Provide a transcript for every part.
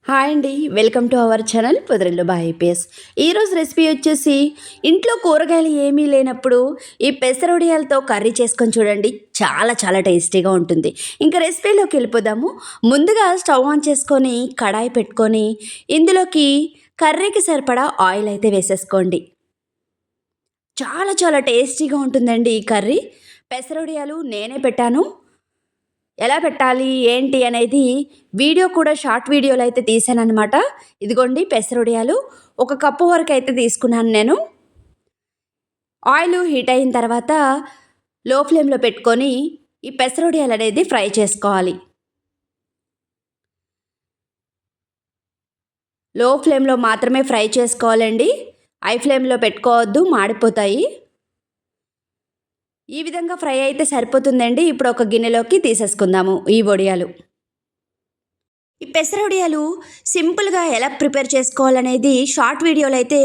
Hi అండి, welcome to our channel Podarillu by IPS. ఈరోజు recipe వచ్చేసి ఇంట్లో కూరగాయలు ఏమీ లేనప్పుడు ఈ పెసరొడియాలతో కర్రీ చేసుకొని చూడండి. చాలా చాలా టేస్టీగా ఉంటుంది. ఇంకా రెసిపీలోకి వెళ్ళిపోదాము. ముందుగా స్టవ్ ఆన్ చేసుకొని కడాయి పెట్టుకొని ఇందులోకి కర్రీకి సరిపడా ఆయిల్ అయితే వేసేసుకోండి. చాలా చాలా టేస్టీగా ఉంటుందండి ఈ కర్రీ. పెసరొడియాలు నేనే పెట్టాను. ఎలా పెట్టాలి ఏంటి అనేది వీడియో కూడా షార్ట్ వీడియోలో అయితే తీసానన్నమాట. ఇదిగోండి పెసరొడియాలు 1 కప్పు వరకు అయితే తీసుకున్నాను నేను. ఆయిల్ హీట్ అయిన తర్వాత లో ఫ్లేమ్లో పెట్టుకొని ఈ పెసరొడియాలు అనేది ఫ్రై చేసుకోవాలి. లో ఫ్లేమ్లో మాత్రమే ఫ్రై చేసుకోవాలండి. హై ఫ్లేమ్లో పెట్టుకోవద్దు, మాడిపోతాయి. ఈ విధంగా ఫ్రై అయితే సరిపోతుందండి. ఇప్పుడు ఒక గిన్నెలోకి తీసేసుకుందాము ఈ వడియాలు. ఈ పెసరొడియాలు సింపుల్గా ఎలా ప్రిపేర్ చేసుకోవాలనేది షార్ట్ వీడియోలో అయితే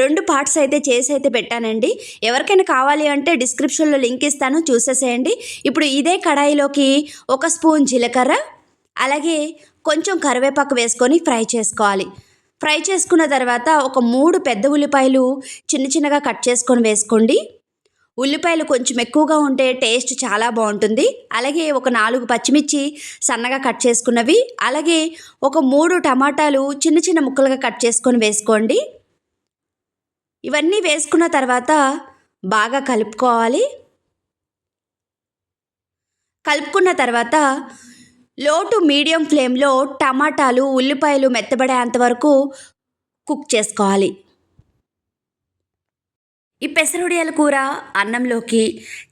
2 పార్ట్స్ అయితే చేసి అయితే పెట్టానండి. ఎవరికైనా కావాలి అంటే డిస్క్రిప్షన్లో లింక్ ఇస్తాను, చూసేసేయండి. ఇప్పుడు ఇదే కడాయిలోకి 1 స్పూన్ జీలకర్ర, అలాగే కొంచెం కరివేపాకు వేసుకొని ఫ్రై చేసుకోవాలి. ఫ్రై చేసుకున్న తర్వాత ఒక 3 పెద్ద ఉల్లిపాయలు చిన్న చిన్నగా కట్ చేసుకొని వేసుకోండి. ఉల్లిపాయలు కొంచెం ఎక్కువగా ఉంటే టేస్ట్ చాలా బాగుంటుంది. అలాగే ఒక 4 పచ్చిమిర్చి సన్నగా కట్ చేసుకున్నవి, అలాగే ఒక 3 టమాటాలు చిన్న చిన్న ముక్కలుగా కట్ చేసుకొని వేసుకోండి. ఇవన్నీ వేసుకున్న తర్వాత బాగా కలుపుకోవాలి. కలుపుకున్న తర్వాత లో టు మీడియం ఫ్లేమ్లో టమాటాలు ఉల్లిపాయలు మెత్తబడేంత వరకు కుక్ చేసుకోవాలి. ఈ పెసరొడియాల కూర అన్నంలోకి,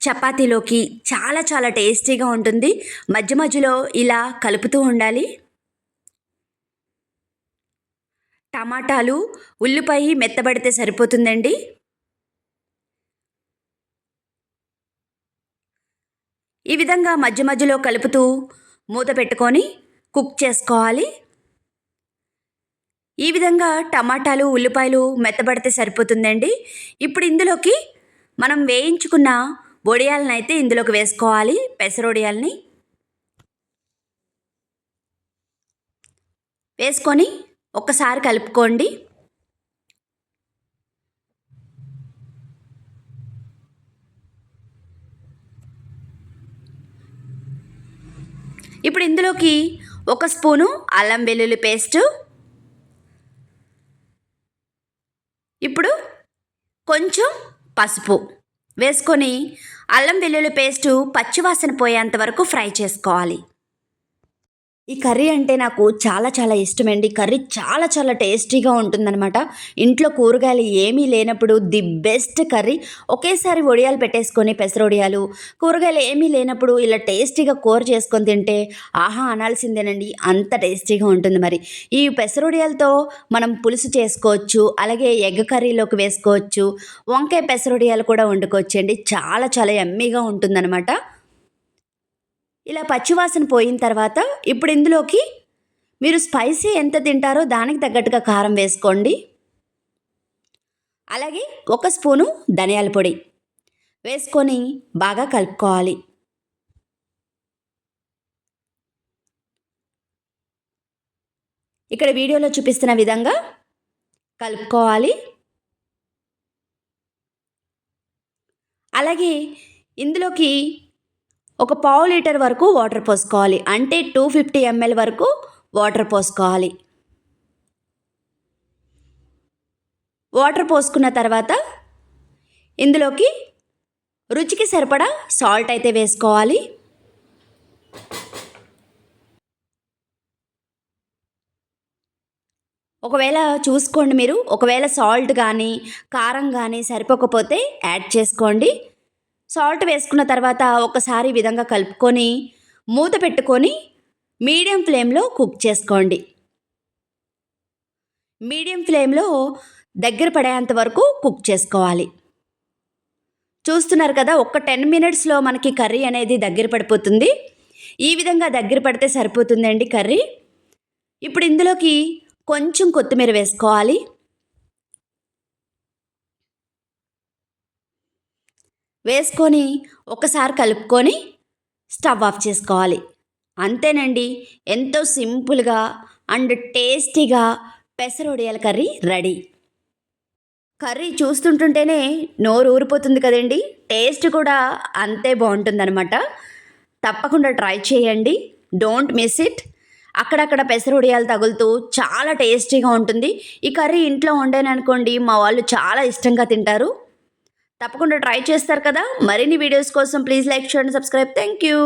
చపాతీలోకి చాలా చాలా టేస్టీగా ఉంటుంది. మధ్య మధ్యలో ఇలా కలుపుతూ ఉండాలి. టమాటాలు, ఉల్లిపాయ మెత్తబడితే సరిపోతుందండి. ఈ విధంగా మధ్య మధ్యలో కలుపుతూ మూత పెట్టుకొని కుక్ చేసుకోవాలి. ఈ విధంగా టమాటాలు, ఉల్లిపాయలు మెత్తబడితే సరిపోతుందండి. ఇప్పుడు ఇందులోకి మనం వేయించుకున్న వడియాలను అయితే ఇందులోకి వేసుకోవాలి. పెసరొడియాల్ని వేసుకొని ఒక్కసారి కలుపుకోండి. ఇప్పుడు ఇందులోకి 1 స్పూను అల్లం వెల్లుల్లి పేస్టు, ఇప్పుడు కొంచెం పసుపు వేసుకొని అల్లం వెల్లుల్లి పేస్టు పచ్చివాసన పోయేంత వరకు ఫ్రై చేసుకోవాలి. ఈ కర్రీ అంటే నాకు చాలా చాలా ఇష్టమండి. కర్రీ చాలా చాలా టేస్టీగా ఉంటుందన్నమాట. ఇంట్లో కూరగాయలు ఏమీ లేనప్పుడు ది బెస్ట్ కర్రీ. ఒకేసారి వడియాలు పెట్టేసుకొని పెసరొడియాలు, కూరగాయలు ఏమీ లేనప్పుడు ఇలా టేస్టీగా కూర చేసుకొని తింటే ఆహా అనాల్సిందేనండి. అంత టేస్టీగా ఉంటుంది. మరి ఈ పెసరొడియాలతో మనం పులుసు చేసుకోవచ్చు, అలాగే ఎగ్ కర్రీలోకి వేసుకోవచ్చు, వంకాయ పెసరొడియాలు కూడా వండుకోవచ్చండి. చాలా చాలా యమ్మీగా ఉంటుందన్నమాట. ఇలా పచ్చివాసన పోయిన తర్వాత ఇప్పుడు ఇందులోకి మీరు స్పైసీ ఎంత తింటారో దానికి తగ్గట్టుగా కారం వేసుకోండి. అలాగే 1 స్పూను ధనియాల పొడి వేసుకొని బాగా కలుపుకోవాలి. ఇక్కడ వీడియోలో చూపిస్తున్న విధంగా కలుపుకోవాలి. అలాగే ఇందులోకి ఒక పావు లీటర్ వరకు వాటర్ పోసుకోవాలి. అంటే 250 ml వరకు వాటర్ పోసుకోవాలి. వాటర్ పోసుకున్న తర్వాత ఇందులోకి రుచికి సరిపడా సాల్ట్ అయితే వేసుకోవాలి. ఒకవేళ చూసుకోండి, మీరు ఒకవేళ సాల్ట్ కానీ కారం కానీ సరిపోకపోతే యాడ్ చేసుకోండి. సాల్ట్ వేసుకున్న తర్వాత ఒకసారి ఈ విధంగా కలుపుకొని మూత పెట్టుకొని మీడియం ఫ్లేమ్లో కుక్ చేసుకోండి. మీడియం ఫ్లేమ్లో దగ్గర పడేంత వరకు కుక్ చేసుకోవాలి. చూస్తున్నారు కదా, ఒక 10 మినిట్స్లో మనకి కర్రీ అనేది దగ్గర పడిపోతుంది. ఈ విధంగా దగ్గర పడితే సరిపోతుందండి కర్రీ. ఇప్పుడు ఇందులోకి కొంచెం కొత్తిమీర వేసుకోవాలి. వేసుకొని ఒకసారి కలుపుకొని స్టవ్ ఆఫ్ చేసుకోవాలి. అంతేనండి, ఎంతో సింపుల్గా అండ్ టేస్టీగా పెసరొడియాల కర్రీ రెడీ. కర్రీ చూస్తుంటుంటేనే నోరు ఊరిపోతుంది కదండి. టేస్ట్ కూడా అంతే బాగుంటుందన్నమాట. తప్పకుండా ట్రై చేయండి. Don't miss it. అక్కడక్కడ పెసరొడియాలు తగులుతూ చాలా టేస్టీగా ఉంటుంది. ఈ కర్రీ ఇంట్లో వండాననుకోండి మా వాళ్ళు చాలా ఇష్టంగా తింటారు. తప్పకుండా ట్రై చేస్తారు కదా. మరిన్ని వీడియోస్ కోసం please like, share and subscribe. Thank you.